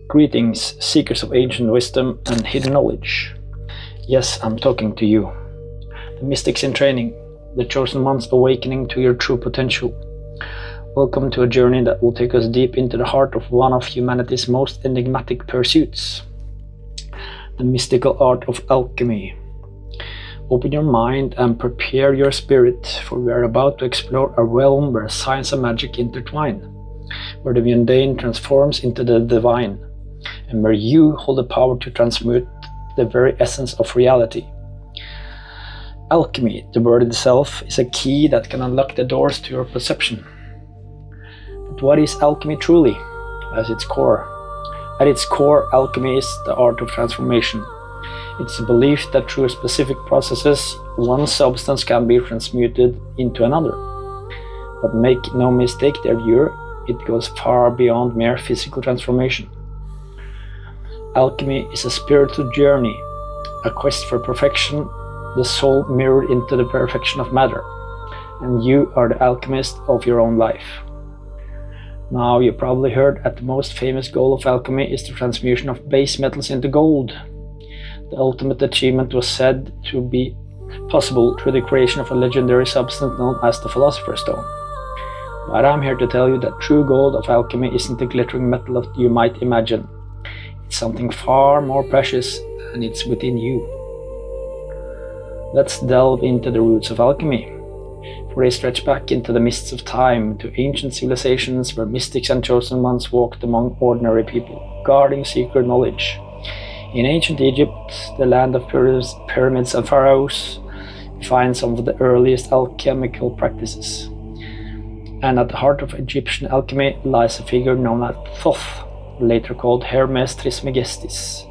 Greetings, seekers of ancient wisdom and hidden knowledge. Yes, I'm talking to you. The mystics in training, the chosen ones awakening to your true potential. Welcome to a journey that will take us deep into the heart of one of humanity's most enigmatic pursuits, the mystical art of alchemy. Open your mind and prepare your spirit, for we are about to explore a realm where science and magic intertwine, where the mundane transforms into the divine, and where you hold the power to transmute the very essence of reality. Alchemy, the word itself, is a key that can unlock the doors to your perception. But what is alchemy truly? At its core, alchemy is the art of transformation. It's the belief that through specific processes, one substance can be transmuted into another. But make no mistake, dear viewer, it goes far beyond mere physical transformation. Alchemy is a spiritual journey, a quest for perfection, the soul mirrored into the perfection of matter, and you are the alchemist of your own life. Now, you probably heard that the most famous goal of alchemy is the transmutation of base metals into gold. The ultimate achievement was said to be possible through the creation of a legendary substance known as the Philosopher's Stone. But I'm here to tell you that true gold of alchemy isn't the glittering metal that you might imagine. It's something far more precious, and it's within you. Let's delve into the roots of alchemy, for they stretch back into the mists of time to ancient civilizations where mystics and chosen ones walked among ordinary people, guarding secret knowledge. In ancient Egypt, the land of pyramids and pharaohs, we find some of the earliest alchemical practices. And at the heart of Egyptian alchemy lies a figure known as Thoth, later called Hermes Trismegistus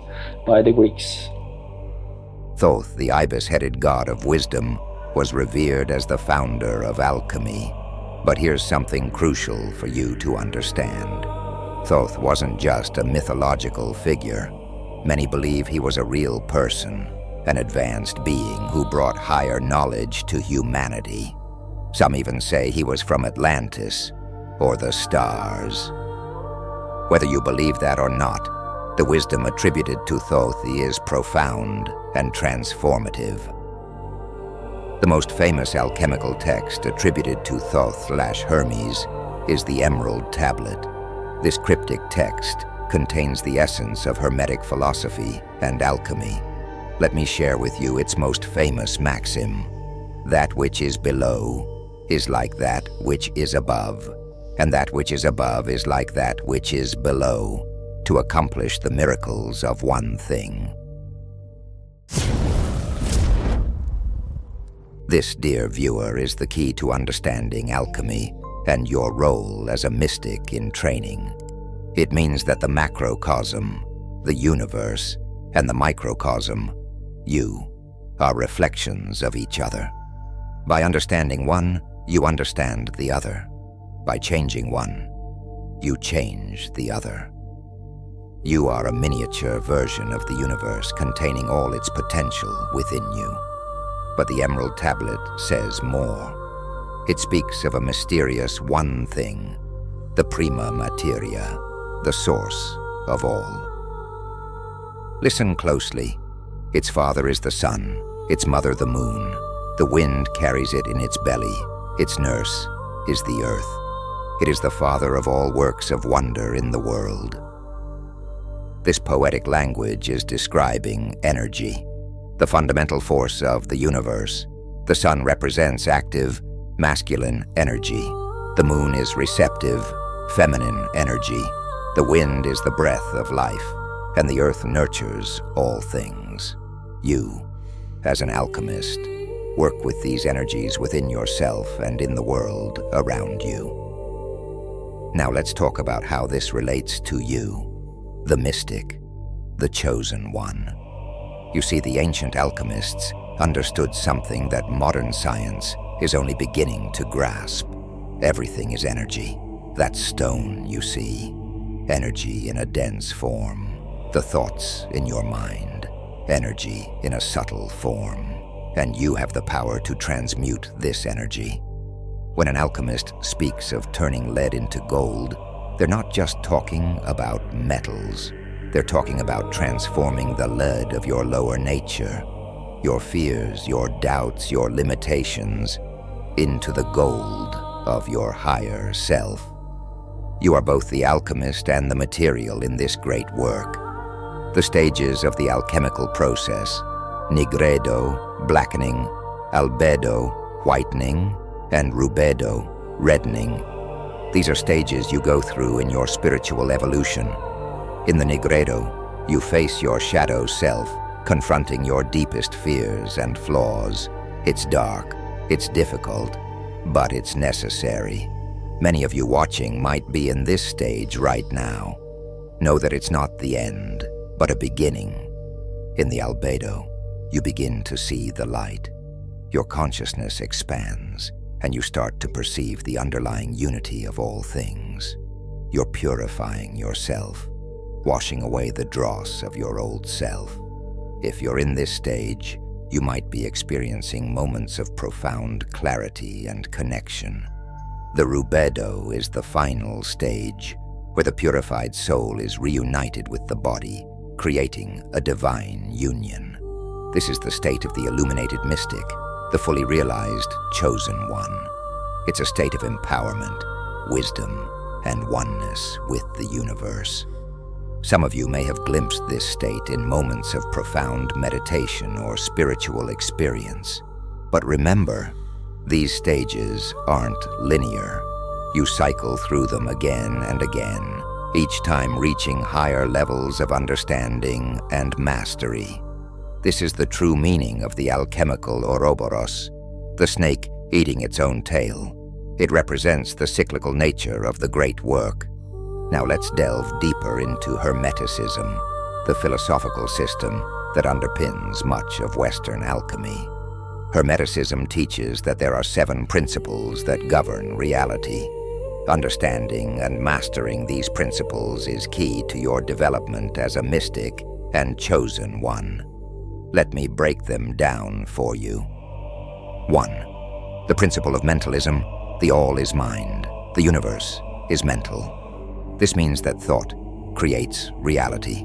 by the Greeks. Thoth, the ibis-headed god of wisdom, was revered as the founder of alchemy. But here's something crucial for you to understand. Thoth wasn't just a mythological figure. Many believe he was a real person, an advanced being who brought higher knowledge to humanity. Some even say he was from Atlantis or the stars. Whether you believe that or not, the wisdom attributed to Thoth is profound and transformative. The most famous alchemical text attributed to Thoth/Hermes is the Emerald Tablet. This cryptic text contains the essence of Hermetic philosophy and alchemy. Let me share with you its most famous maxim: that which is below is like that which is above, and that which is above is like that which is below, to accomplish the miracles of one thing. This, dear viewer, is the key to understanding alchemy and your role as a mystic in training. It means that the macrocosm, the universe, and the microcosm, you, are reflections of each other. By understanding one, you understand the other. By changing one, you change the other. You are a miniature version of the universe containing all its potential within you. But the Emerald Tablet says more. It speaks of a mysterious one thing, the prima materia, the source of all. Listen closely. Its father is the sun, its mother the moon. The wind carries it in its belly. Its nurse is the earth. It is the father of all works of wonder in the world. This poetic language is describing energy, the fundamental force of the universe. The sun represents active, masculine energy. The moon is receptive, feminine energy. The wind is the breath of life, and the earth nurtures all things. You, as an alchemist, work with these energies within yourself and in the world around you. Now let's talk about how this relates to you, the mystic, the chosen one. You see, the ancient alchemists understood something that modern science is only beginning to grasp. Everything is energy. That stone you see, energy in a dense form. The thoughts in your mind, energy in a subtle form. And you have the power to transmute this energy. When an alchemist speaks of turning lead into gold, they're not just talking about metals. They're talking about transforming the lead of your lower nature, your fears, your doubts, your limitations, into the gold of your higher self. You are both the alchemist and the material in this great work. The stages of the alchemical process: Nigredo, blackening; Albedo, whitening; and Rubedo, reddening. These are stages you go through in your spiritual evolution. In the Nigredo, you face your shadow self, confronting your deepest fears and flaws. It's dark, it's difficult, but it's necessary. Many of you watching might be in this stage right now. Know that it's not the end, but a beginning. In the Albedo, you begin to see the light. Your consciousness expands, and you start to perceive the underlying unity of all things. You're purifying yourself, washing away the dross of your old self. If you're in this stage, you might be experiencing moments of profound clarity and connection. The Rubedo is the final stage, where the purified soul is reunited with the body, creating a divine union. This is the state of the illuminated mystic, the fully realized chosen one. It's a state of empowerment, wisdom, and oneness with the universe. Some of you may have glimpsed this state in moments of profound meditation or spiritual experience. But remember, these stages aren't linear. You cycle through them again and again, each time reaching higher levels of understanding and mastery. This is the true meaning of the alchemical Ouroboros, the snake eating its own tail. It represents the cyclical nature of the great work. Now let's delve deeper into Hermeticism, the philosophical system that underpins much of Western alchemy. Hermeticism teaches that there are 7 principles that govern reality. Understanding and mastering these principles is key to your development as a mystic and chosen one. Let me break them down for you. 1. The principle of mentalism. The all is mind. The universe is mental. This means that thought creates reality.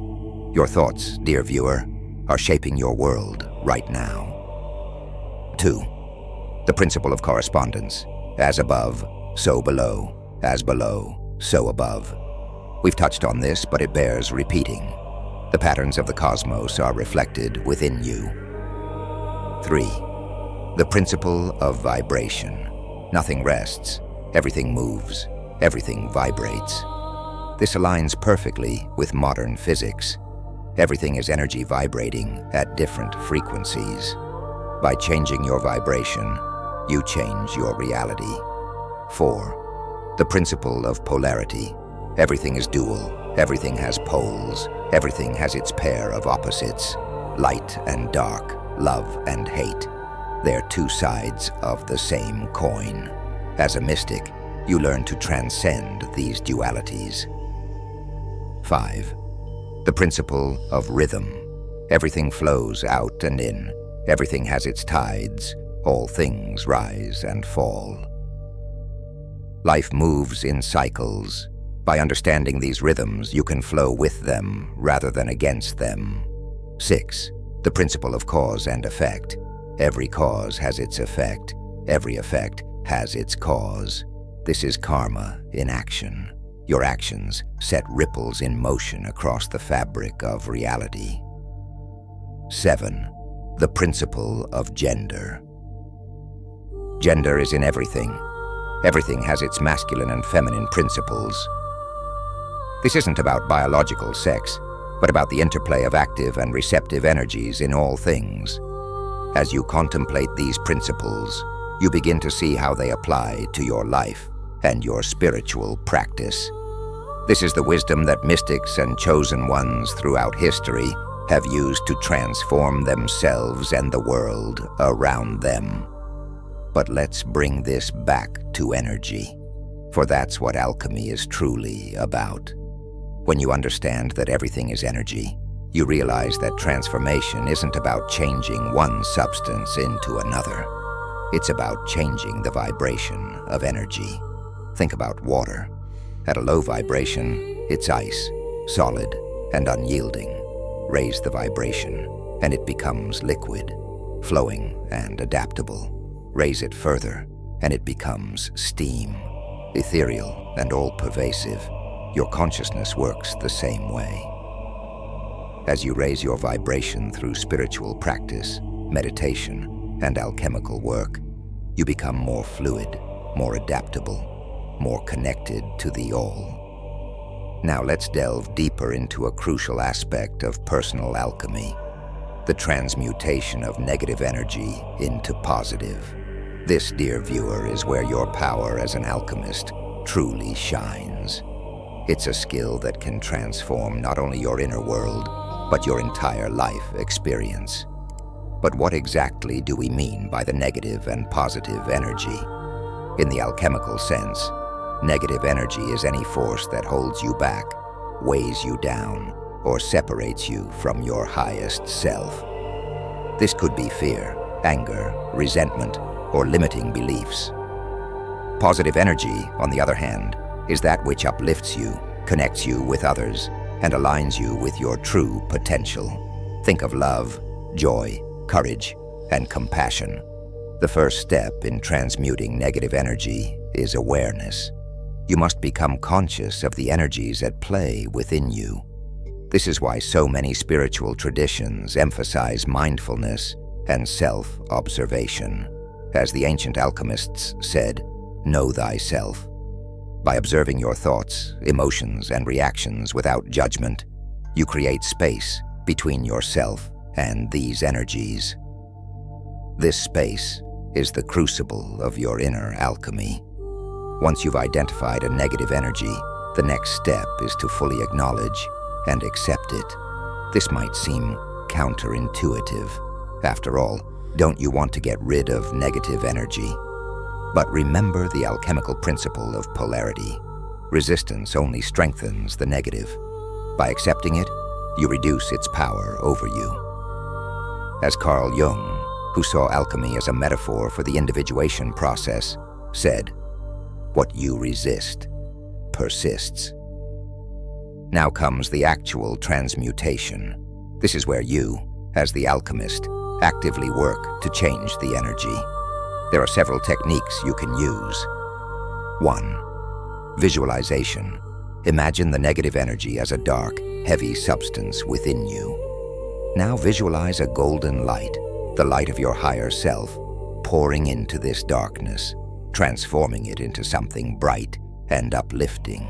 Your thoughts, dear viewer, are shaping your world right now. 2. The principle of correspondence. As above, so below. As below, so above. We've touched on this, but it bears repeating. The patterns of the cosmos are reflected within you. 3. The principle of vibration. Nothing rests, everything moves, everything vibrates. This aligns perfectly with modern physics. Everything is energy vibrating at different frequencies. By changing your vibration, you change your reality. 4. The principle of polarity. Everything is dual. Everything has poles. Everything has its pair of opposites. Light and dark, love and hate. They're 2 sides of the same coin. As a mystic, you learn to transcend these dualities. 5. The principle of rhythm. Everything flows out and in. Everything has its tides. All things rise and fall. Life moves in cycles. By understanding these rhythms, you can flow with them rather than against them. 6. The principle of cause and effect. Every cause has its effect. Every effect has its cause. This is karma in action. Your actions set ripples in motion across the fabric of reality. 7. The principle of gender. Gender is in everything. Everything has its masculine and feminine principles. This isn't about biological sex, but about the interplay of active and receptive energies in all things. As you contemplate these principles, you begin to see how they apply to your life and your spiritual practice. This is the wisdom that mystics and chosen ones throughout history have used to transform themselves and the world around them. But let's bring this back to energy, for that's what alchemy is truly about. When you understand that everything is energy, you realize that transformation isn't about changing one substance into another. It's about changing the vibration of energy. Think about water. At a low vibration, it's ice, solid, and unyielding. Raise the vibration, and it becomes liquid, flowing and adaptable. Raise it further, and it becomes steam, ethereal and all-pervasive. Your consciousness works the same way. As you raise your vibration through spiritual practice, meditation, and alchemical work, you become more fluid, more adaptable, more connected to the all. Now let's delve deeper into a crucial aspect of personal alchemy, the transmutation of negative energy into positive. This, dear viewer, is where your power as an alchemist truly shines. It's a skill that can transform not only your inner world, but your entire life experience. But what exactly do we mean by the negative and positive energy? In the alchemical sense, negative energy is any force that holds you back, weighs you down, or separates you from your highest self. This could be fear, anger, resentment, or limiting beliefs. Positive energy, on the other hand, is that which uplifts you, connects you with others, and aligns you with your true potential. Think of love, joy, courage, and compassion. The first step in transmuting negative energy is awareness. You must become conscious of the energies at play within you. This is why so many spiritual traditions emphasize mindfulness and self-observation. As the ancient alchemists said, know thyself. By observing your thoughts, emotions, and reactions without judgment, you create space between yourself and these energies. This space is the crucible of your inner alchemy. Once you've identified a negative energy, the next step is to fully acknowledge and accept it. This might seem counterintuitive. After all, don't you want to get rid of negative energy? But remember the alchemical principle of polarity. Resistance only strengthens the negative. By accepting it, you reduce its power over you. As Carl Jung, who saw alchemy as a metaphor for the individuation process, said, "What you resist persists." Now comes the actual transmutation. This is where you, as the alchemist, actively work to change the energy. There are several techniques you can use. 1. Visualization. Imagine the negative energy as a dark, heavy substance within you. Now visualize a golden light, the light of your higher self, pouring into this darkness, transforming it into something bright and uplifting.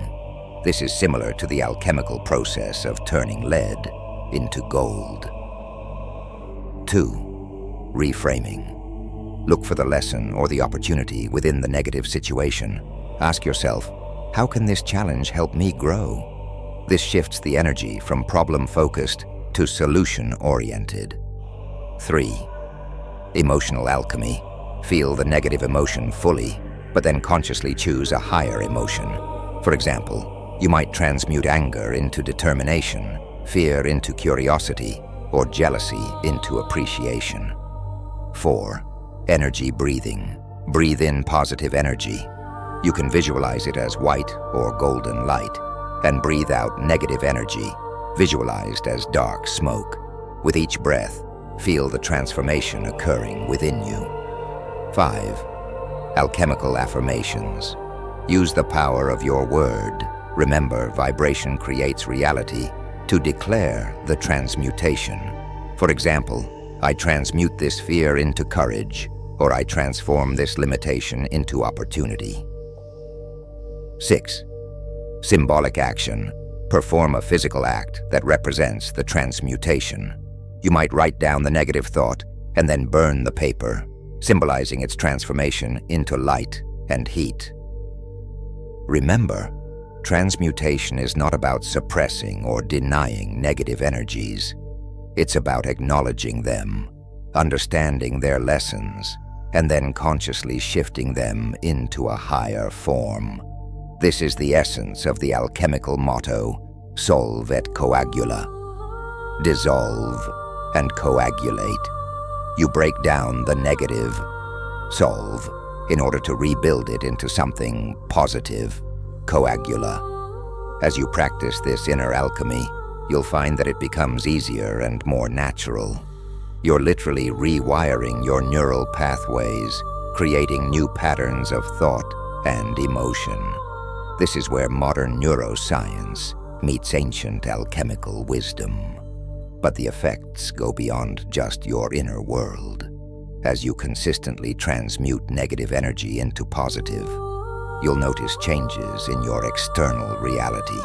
This is similar to the alchemical process of turning lead into gold. 2. Reframing. Look for the lesson or the opportunity within the negative situation. Ask yourself, how can this challenge help me grow? This shifts the energy from problem-focused to solution-oriented. 3. Emotional alchemy. Feel the negative emotion fully, but then consciously choose a higher emotion. For example, you might transmute anger into determination, fear into curiosity, or jealousy into appreciation. 4. Energy breathing. Breathe in positive energy. You can visualize it as white or golden light, and breathe out negative energy, visualized as dark smoke. With each breath, feel the transformation occurring within you. 5. Alchemical affirmations. Use the power of your word. Remember, vibration creates reality. To declare the transmutation. For example, I transmute this fear into courage, or I transform this limitation into opportunity. 6. Symbolic action. Perform a physical act that represents the transmutation. You might write down the negative thought and then burn the paper, symbolizing its transformation into light and heat. Remember, transmutation is not about suppressing or denying negative energies. It's about acknowledging them, understanding their lessons, and then consciously shifting them into a higher form. This is the essence of the alchemical motto, solve et coagula. Dissolve and coagulate. You break down the negative, solve, in order to rebuild it into something positive, coagula. As you practice this inner alchemy, you'll find that it becomes easier and more natural. You're literally rewiring your neural pathways, creating new patterns of thought and emotion. This is where modern neuroscience meets ancient alchemical wisdom. But the effects go beyond just your inner world. As you consistently transmute negative energy into positive, you'll notice changes in your external reality.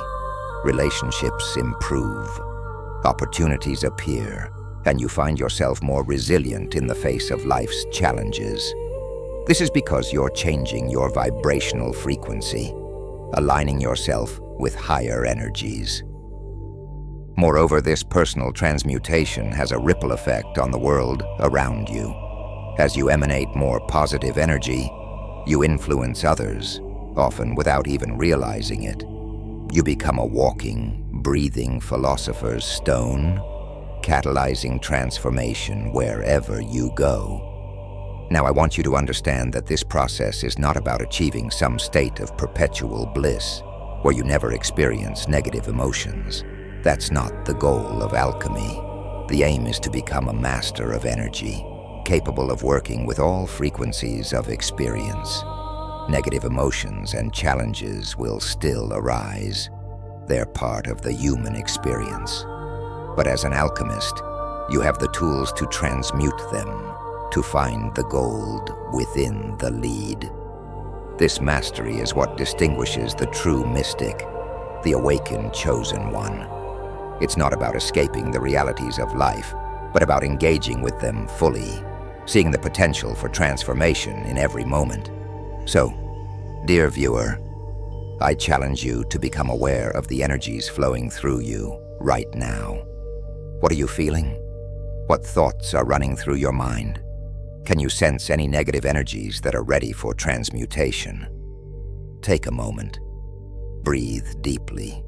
Relationships improve, opportunities appear, and you find yourself more resilient in the face of life's challenges. This is because you're changing your vibrational frequency, aligning yourself with higher energies. Moreover, this personal transmutation has a ripple effect on the world around you. As you emanate more positive energy, you influence others, often without even realizing it. You become a walking, breathing philosopher's stone, catalyzing transformation wherever you go. Now, I want you to understand that this process is not about achieving some state of perpetual bliss, where you never experience negative emotions. That's not the goal of alchemy. The aim is to become a master of energy, capable of working with all frequencies of experience. Negative emotions and challenges will still arise. They're part of the human experience. But as an alchemist, you have the tools to transmute them, to find the gold within the lead. This mastery is what distinguishes the true mystic, the awakened chosen one. It's not about escaping the realities of life, but about engaging with them fully, seeing the potential for transformation in every moment. So, dear viewer, I challenge you to become aware of the energies flowing through you right now. What are you feeling? What thoughts are running through your mind? Can you sense any negative energies that are ready for transmutation? Take a moment. Breathe deeply.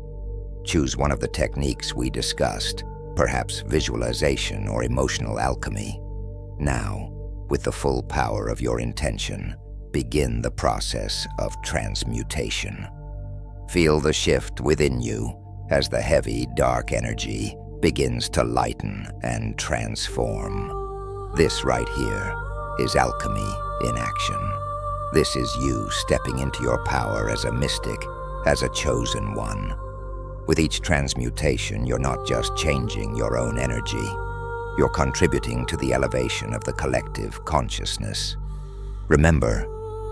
Choose one of the techniques we discussed, perhaps visualization or emotional alchemy. Now, with the full power of your intention, begin the process of transmutation. Feel the shift within you as the heavy, dark energy begins to lighten and transform. This right here is alchemy in action. This is you stepping into your power as a mystic, as a chosen one. With each transmutation, you're not just changing your own energy, you're contributing to the elevation of the collective consciousness. Remember,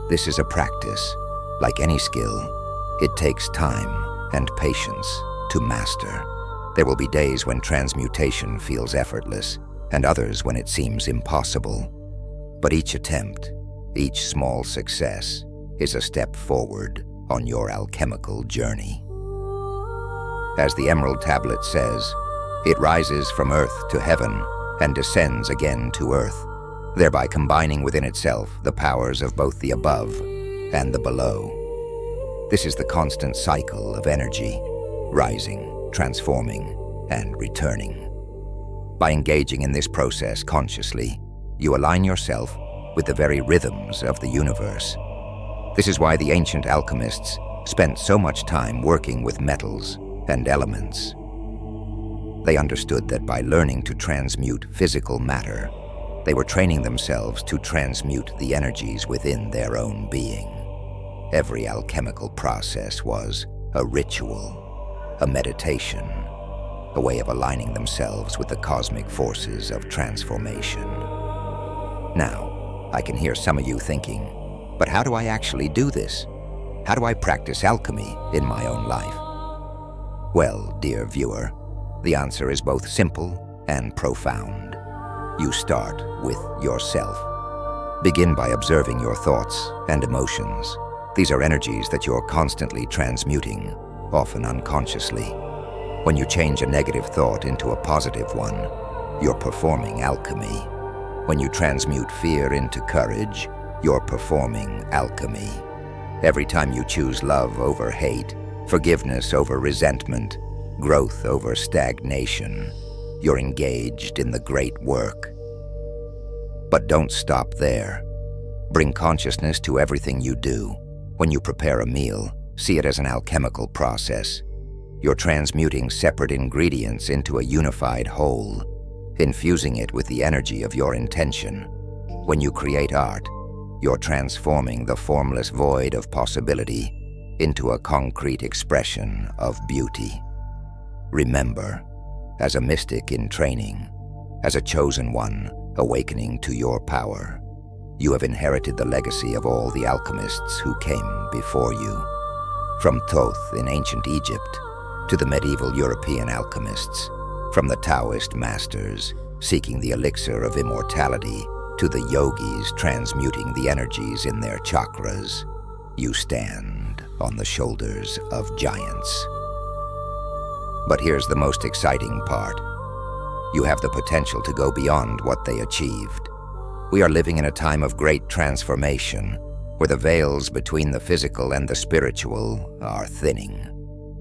this is a practice. Like any skill, it takes time and patience to master. There will be days when transmutation feels effortless, and others when it seems impossible. But each attempt, each small success, is a step forward on your alchemical journey. As the Emerald Tablet says, it rises from earth to heaven and descends again to earth, thereby combining within itself the powers of both the above and the below. This is the constant cycle of energy, rising, transforming, and returning. By engaging in this process consciously, you align yourself with the very rhythms of the universe. This is why the ancient alchemists spent so much time working with metals and elements. They understood that by learning to transmute physical matter, they were training themselves to transmute the energies within their own being. Every alchemical process was a ritual, a meditation, a way of aligning themselves with the cosmic forces of transformation. Now, I can hear some of you thinking, but how do I actually do this? How do I practice alchemy in my own life? Well, dear viewer, the answer is both simple and profound. You start with yourself. Begin by observing your thoughts and emotions. These are energies that you're constantly transmuting, often unconsciously. When you change a negative thought into a positive one, you're performing alchemy. When you transmute fear into courage, you're performing alchemy. Every time you choose love over hate, forgiveness over resentment, growth over stagnation, you're engaged in the great work. But don't stop there. Bring consciousness to everything you do. When you prepare a meal, see it as an alchemical process. You're transmuting separate ingredients into a unified whole, infusing it with the energy of your intention. When you create art, you're transforming the formless void of possibility into a concrete expression of beauty. Remember, as a mystic in training, as a chosen one awakening to your power, you have inherited the legacy of all the alchemists who came before you. From Thoth in ancient Egypt to the medieval European alchemists, from the Taoist masters seeking the elixir of immortality to the yogis transmuting the energies in their chakras, you stand on the shoulders of giants. But here's the most exciting part. You have the potential to go beyond what they achieved. We are living in a time of great transformation, where the veils between the physical and the spiritual are thinning.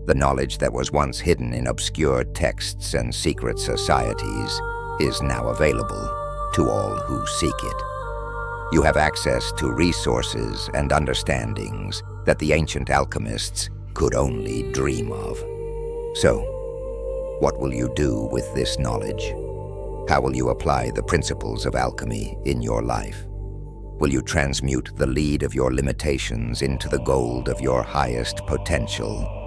The knowledge that was once hidden in obscure texts and secret societies is now available to all who seek it. You have access to resources and understandings that the ancient alchemists could only dream of. So, what will you do with this knowledge? How will you apply the principles of alchemy in your life? Will you transmute the lead of your limitations into the gold of your highest potential?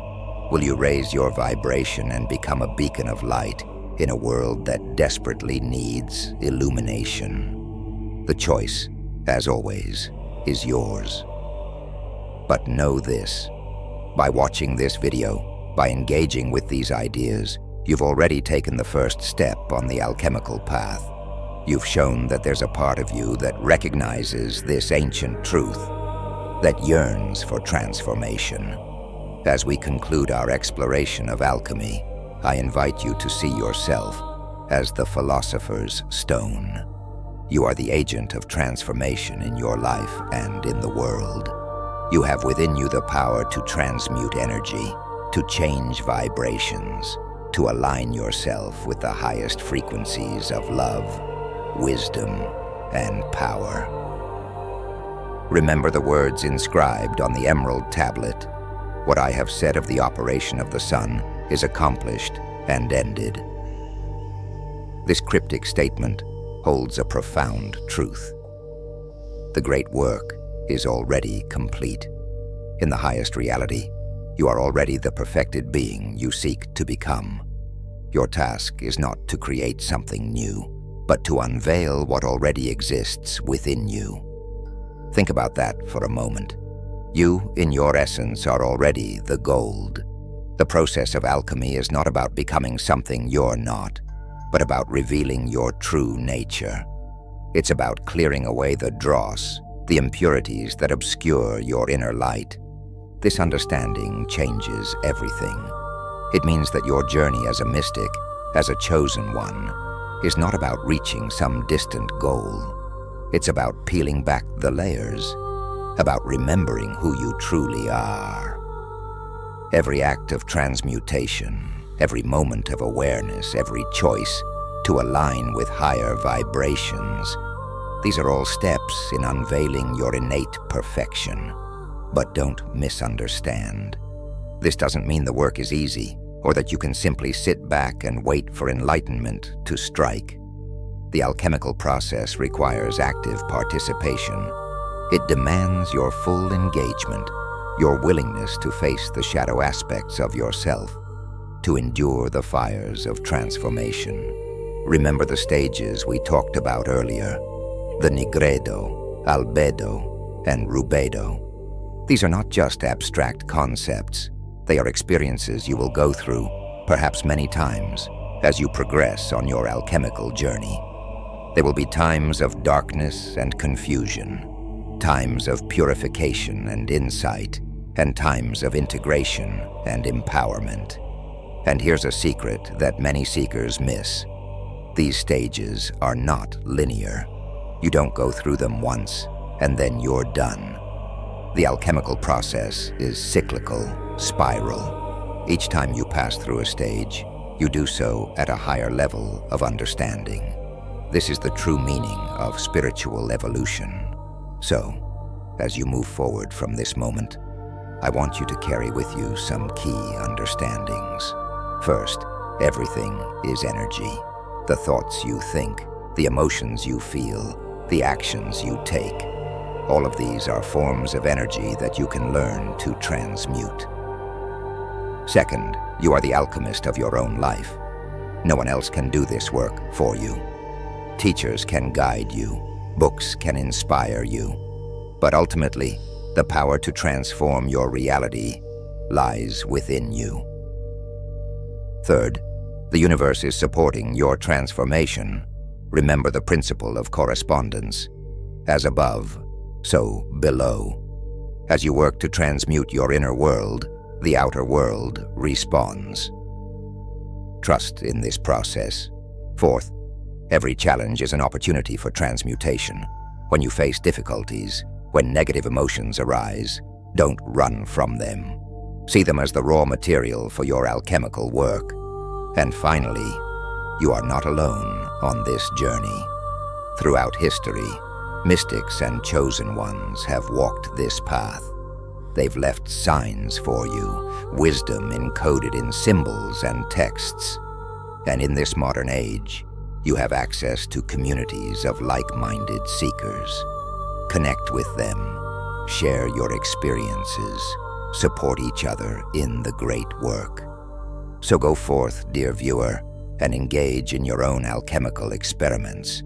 Will you raise your vibration and become a beacon of light in a world that desperately needs illumination? The choice, as always, is yours. But know this: by watching this video, by engaging with these ideas, you've already taken the first step on the alchemical path. You've shown that there's a part of you that recognizes this ancient truth, that yearns for transformation. As we conclude our exploration of alchemy, I invite you to see yourself as the Philosopher's Stone. You are the agent of transformation in your life and in the world. You have within you the power to transmute energy, to change vibrations, to align yourself with the highest frequencies of love, wisdom, and power. Remember the words inscribed on the emerald tablet. What I have said of the operation of the sun is accomplished and ended. This cryptic statement holds a profound truth. The great work is already complete. In the highest reality, you are already the perfected being you seek to become. Your task is not to create something new, but to unveil what already exists within you. Think about that for a moment. You, in your essence, are already the gold. The process of alchemy is not about becoming something you're not, but about revealing your true nature. It's about clearing away the dross, the impurities that obscure your inner light. This understanding changes everything. It means that your journey as a mystic, as a chosen one, is not about reaching some distant goal. It's about peeling back the layers, about remembering who you truly are. Every act of transmutation, every moment of awareness, every choice to align with higher vibrations, these are all steps in unveiling your innate perfection. But don't misunderstand. This doesn't mean the work is easy, or that you can simply sit back and wait for enlightenment to strike. The alchemical process requires active participation. It demands your full engagement, your willingness to face the shadow aspects of yourself, to endure the fires of transformation. Remember the stages we talked about earlier: the Nigredo, Albedo, and Rubedo. These are not just abstract concepts. They are experiences you will go through, perhaps many times, as you progress on your alchemical journey. There will be times of darkness and confusion, times of purification and insight, and times of integration and empowerment. And here's a secret that many seekers miss. These stages are not linear. You don't go through them once, and then you're done. The alchemical process is cyclical, spiral. Each time you pass through a stage, you do so at a higher level of understanding. This is the true meaning of spiritual evolution. So, as you move forward from this moment, I want you to carry with you some key understandings. First, everything is energy. The thoughts you think, the emotions you feel, the actions you take. All of these are forms of energy that you can learn to transmute. Second, you are the alchemist of your own life. No one else can do this work for you. Teachers can guide you, books can inspire you, but ultimately, the power to transform your reality lies within you. Third, the universe is supporting your transformation. Remember the principle of correspondence. As above, so below. As you work to transmute your inner world, the outer world responds. Trust in this process. Fourth, every challenge is an opportunity for transmutation. When you face difficulties, when negative emotions arise, don't run from them. See them as the raw material for your alchemical work. And finally, you are not alone on this journey. Throughout history, mystics and chosen ones have walked this path. They've left signs for you, wisdom encoded in symbols and texts. And in this modern age, you have access to communities of like-minded seekers. Connect with them, share your experiences, support each other in the great work. So go forth, dear viewer, and engage in your own alchemical experiments.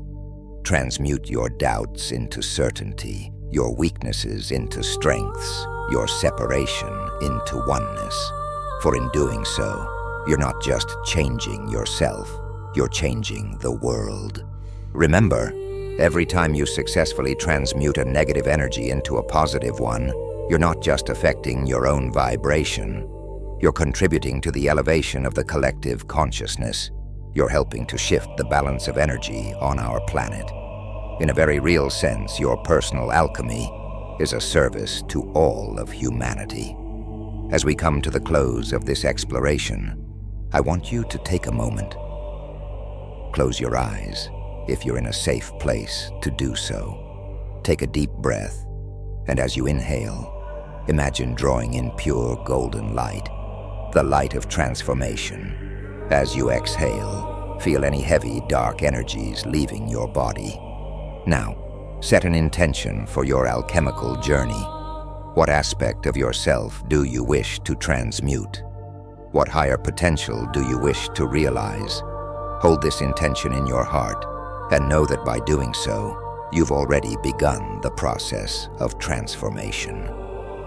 Transmute your doubts into certainty, your weaknesses into strengths, your separation into oneness. For in doing so, you're not just changing yourself, you're changing the world. Remember, every time you successfully transmute a negative energy into a positive one, you're not just affecting your own vibration, you're contributing to the elevation of the collective consciousness. You're helping to shift the balance of energy on our planet. In a very real sense, your personal alchemy is a service to all of humanity. As we come to the close of this exploration, I want you to take a moment. Close your eyes if you're in a safe place to do so. Take a deep breath, and as you inhale, imagine drawing in pure golden light, the light of transformation. As you exhale, feel any heavy, dark energies leaving your body. Now, set an intention for your alchemical journey. What aspect of yourself do you wish to transmute? What higher potential do you wish to realize? Hold this intention in your heart, and know that by doing so, you've already begun the process of transformation.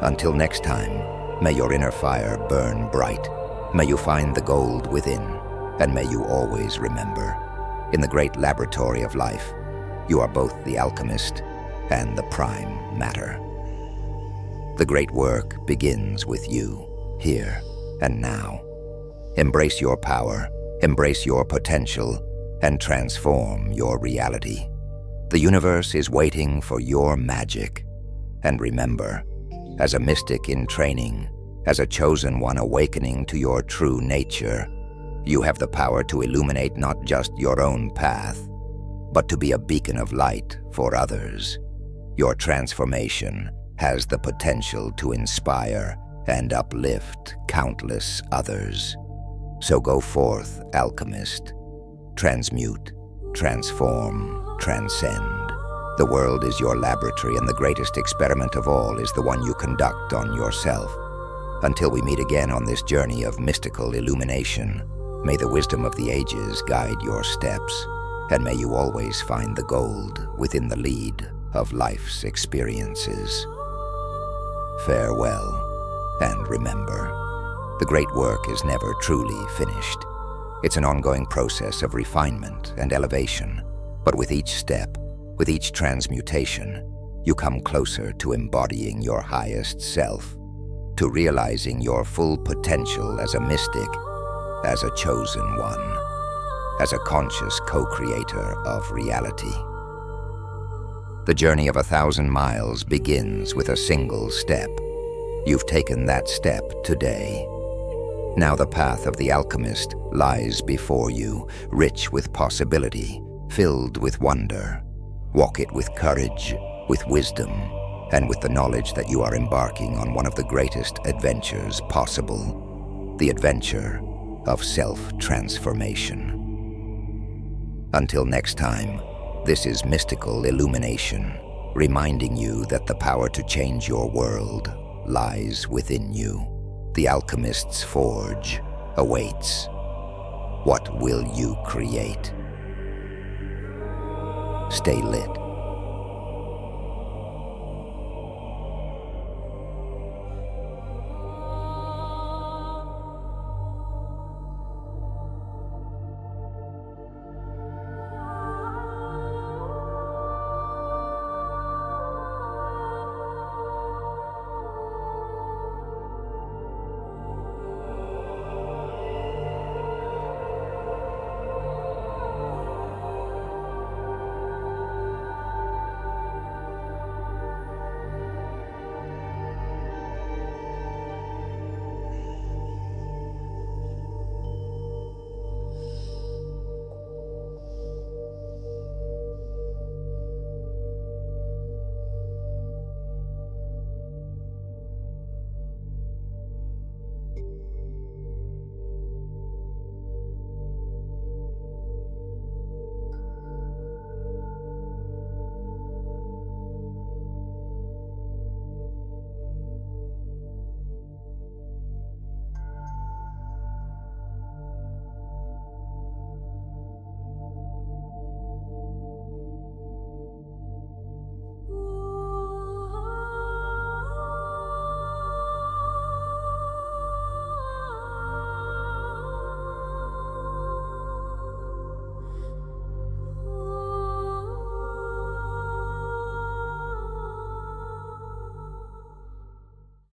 Until next time, may your inner fire burn bright. May you find the gold within, and may you always remember, in the great laboratory of life, you are both the alchemist and the prime matter. The great work begins with you, here and now. Embrace your power, embrace your potential, and transform your reality. The universe is waiting for your magic. And remember, as a mystic in training, as a chosen one awakening to your true nature, you have the power to illuminate not just your own path, but to be a beacon of light for others. Your transformation has the potential to inspire and uplift countless others. So go forth, alchemist. Transmute, transform, transcend. The world is your laboratory, and the greatest experiment of all is the one you conduct on yourself. Until we meet again on this journey of mystical illumination, may the wisdom of the ages guide your steps, and may you always find the gold within the lead of life's experiences. Farewell, and remember, the great work is never truly finished. It's an ongoing process of refinement and elevation, but with each step, with each transmutation, you come closer to embodying your highest self, to realizing your full potential as a mystic, as a chosen one, as a conscious co-creator of reality. The journey of 1,000 miles begins with a single step. You've taken that step today. Now the path of the alchemist lies before you, rich with possibility, filled with wonder. Walk it with courage, with wisdom, and with the knowledge that you are embarking on one of the greatest adventures possible, the adventure of self-transformation. Until next time, this is Mystical Illumination, reminding you that the power to change your world lies within you. The Alchemist's Forge awaits. What will you create? Stay lit.